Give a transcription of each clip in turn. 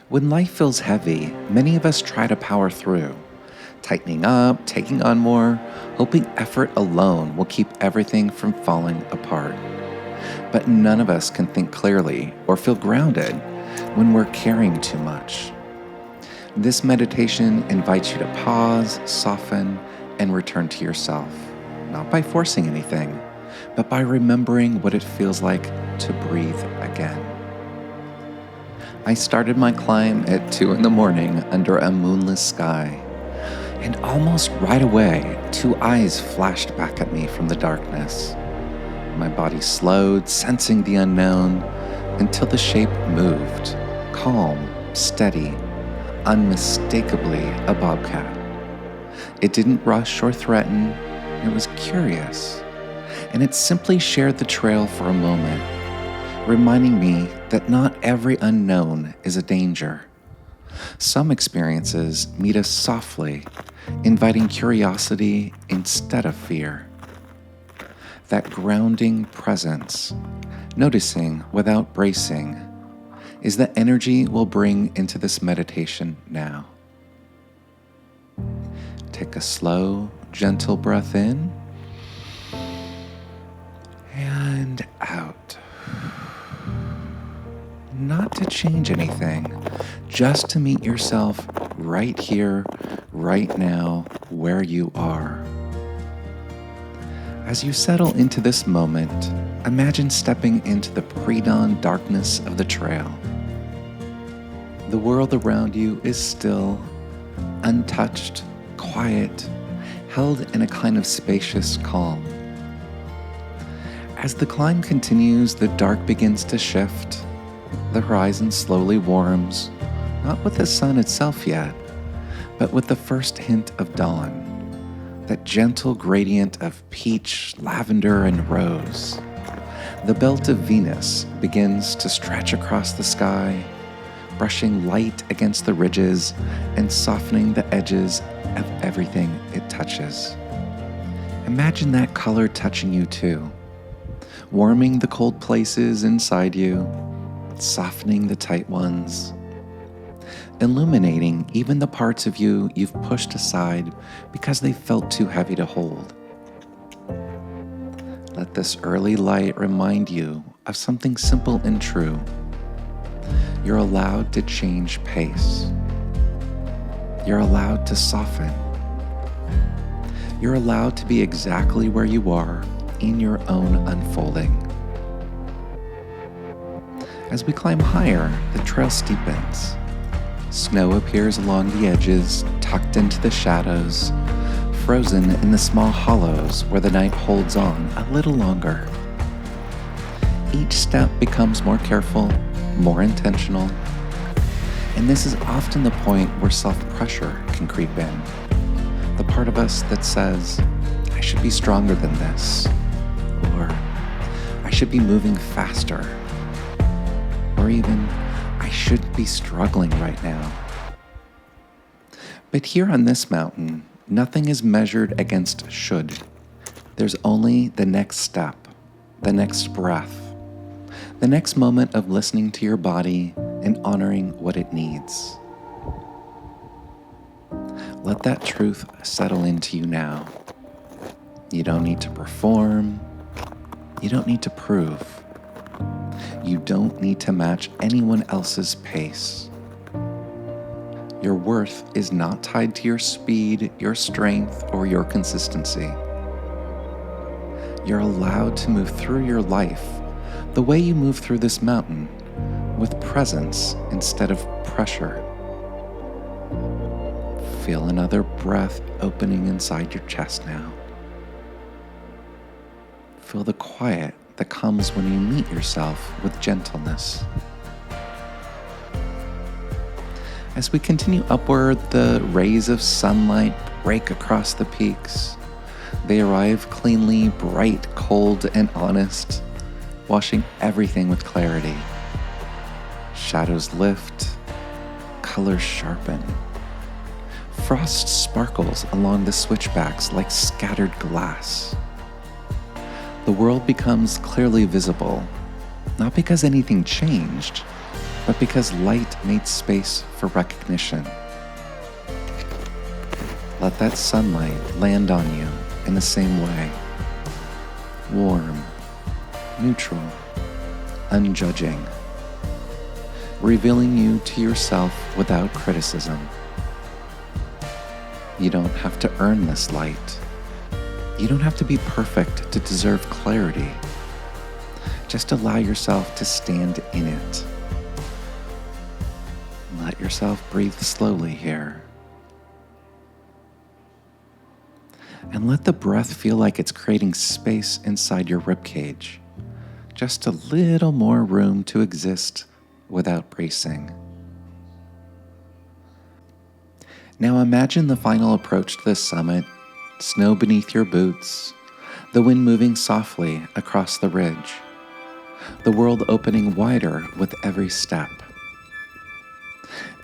When life feels heavy, many of us try to power through, tightening up, taking on more, hoping effort alone will keep everything from falling apart. But none of us can think clearly or feel grounded when we're carrying too much. This meditation invites you to pause, soften, and return to yourself, not by forcing anything, but by remembering what it feels like to breathe again. I started my climb at 2 a.m. under a moonless sky, and almost right away, 2 eyes flashed back at me from the darkness. My body slowed, sensing the unknown, until the shape moved, calm, steady, unmistakably a bobcat. It didn't rush or threaten, it was curious, and it simply shared the trail for a moment, reminding me that not every unknown is a danger. Some experiences meet us softly, inviting curiosity instead of fear. That grounding presence, noticing without bracing, is the energy we'll bring into this meditation now. Take a slow, gentle breath in and out. Not to change anything, just to meet yourself right here, right now, where you are. As you settle into this moment, imagine stepping into the pre-dawn darkness of the trail. The world around you is still, untouched, quiet, held in a kind of spacious calm. As the climb continues, the dark begins to shift. The horizon slowly warms, not with the sun itself yet, but with the first hint of dawn, that gentle gradient of peach, lavender, and rose. The belt of Venus begins to stretch across the sky, brushing light against the ridges and softening the edges of everything it touches. Imagine that color touching you too, warming the cold places inside you, softening the tight ones, illuminating even the parts of you you've pushed aside because they felt too heavy to hold. Let this early light remind you of something simple and true. You're allowed to change pace. You're allowed to soften. You're allowed to be exactly where you are in your own unfolding. As we climb higher, the trail steepens. Snow appears along the edges, tucked into the shadows, frozen in the small hollows where the night holds on a little longer. Each step becomes more careful, more intentional, and this is often the point where self-pressure can creep in. The part of us that says, I should be stronger than this, or I should be moving faster, or even, I shouldn't be struggling right now. But here on this mountain, nothing is measured against should. There's only the next step, the next breath, the next moment of listening to your body and honoring what it needs. Let that truth settle into you now. You don't need to perform. You don't need to prove. You don't need to match anyone else's pace. Your worth is not tied to your speed, your strength, or your consistency. You're allowed to move through your life the way you move through this mountain, with presence instead of pressure. Feel another breath opening inside your chest now. Feel the quiet that comes when you meet yourself with gentleness. As we continue upward, the rays of sunlight break across the peaks. They arrive cleanly, bright, cold, and honest, washing everything with clarity. Shadows lift, colors sharpen. Frost sparkles along the switchbacks like scattered glass. The world becomes clearly visible, not because anything changed, but because light made space for recognition. Let that sunlight land on you in the same way. Warm, neutral, unjudging, revealing you to yourself without criticism. You don't have to earn this light. You don't have to be perfect to deserve clarity. Just allow yourself to stand in it. Let yourself breathe slowly here. And let the breath feel like it's creating space inside your ribcage. Just a little more room to exist without bracing. Now imagine the final approach to the summit, snow beneath your boots, the wind moving softly across the ridge, the world opening wider with every step.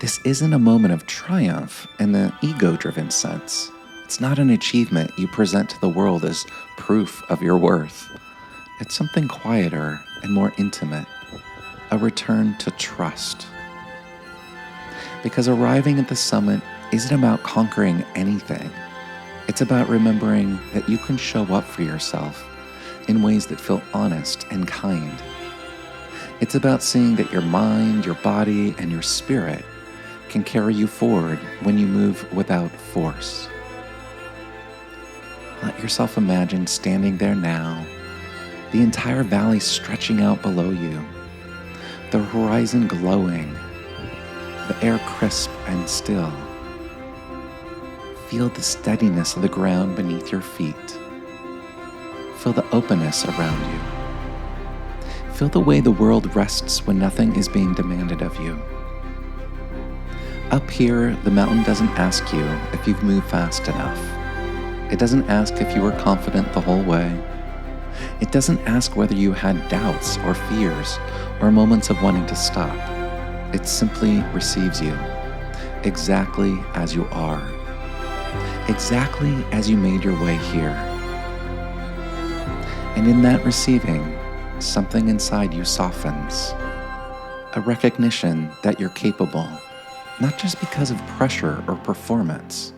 This isn't a moment of triumph in the ego-driven sense. It's not an achievement you present to the world as proof of your worth. It's something quieter and more intimate, a return to trust. Because arriving at the summit isn't about conquering anything. It's about remembering that you can show up for yourself in ways that feel honest and kind. It's about seeing that your mind, your body, and your spirit can carry you forward when you move without force. Let yourself imagine standing there now, the entire valley stretching out below you, the horizon glowing, the air crisp and still. Feel the steadiness of the ground beneath your feet. Feel the openness around you. Feel the way the world rests when nothing is being demanded of you. Up here, the mountain doesn't ask you if you've moved fast enough. It doesn't ask if you were confident the whole way. It doesn't ask whether you had doubts or fears or moments of wanting to stop. It simply receives you, exactly as you are, exactly as you made your way here. And in that receiving, something inside you softens, a recognition that you're capable, not just because of pressure or performance,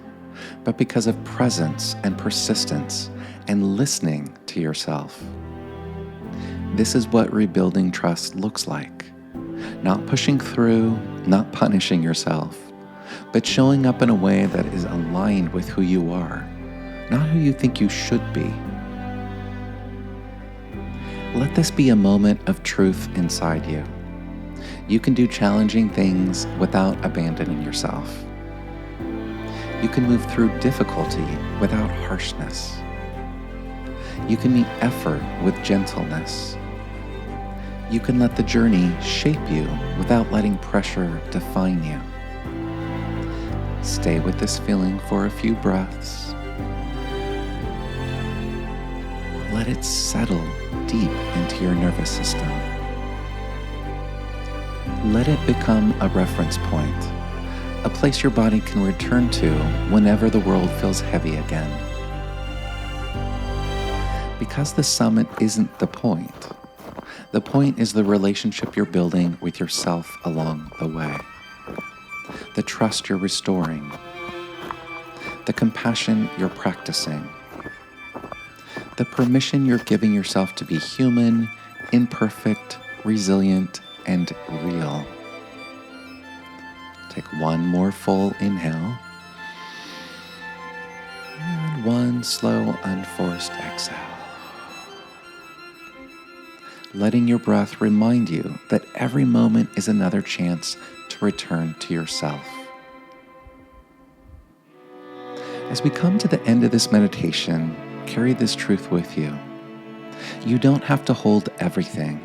but because of presence and persistence and listening to yourself. This is what rebuilding trust looks like. Not pushing through, not punishing yourself, but showing up in a way that is aligned with who you are, not who you think you should be. Let this be a moment of truth inside you. You can do challenging things without abandoning yourself. You can move through difficulty without harshness. You can meet effort with gentleness. You can let the journey shape you without letting pressure define you. Stay with this feeling for a few breaths. Let it settle deep into your nervous system. Let it become a reference point, a place your body can return to whenever the world feels heavy again. Because the summit isn't the point. The point is the relationship you're building with yourself along the way, the trust you're restoring, the compassion you're practicing, the permission you're giving yourself to be human, imperfect, resilient, and real. Take one more full inhale and one slow, unforced exhale. Letting your breath remind you that every moment is another chance to return to yourself. As we come to the end of this meditation, carry this truth with you. You don't have to hold everything.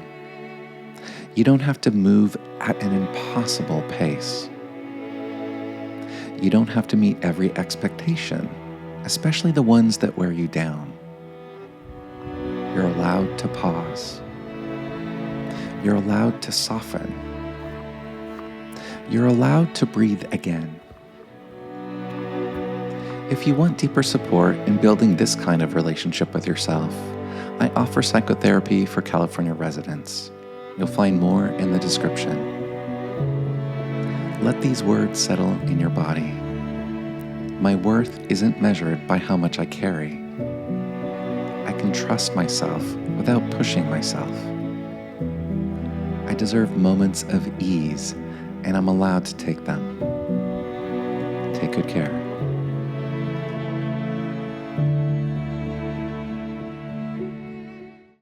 You don't have to move at an impossible pace. You don't have to meet every expectation, especially the ones that wear you down. You're allowed to pause. You're allowed to soften. You're allowed to breathe again. If you want deeper support in building this kind of relationship with yourself, I offer psychotherapy for California residents. You'll find more in the description. Let these words settle in your body. My worth isn't measured by how much I carry. I can trust myself without pushing myself. I deserve moments of ease, and I'm allowed to take them. Take good care.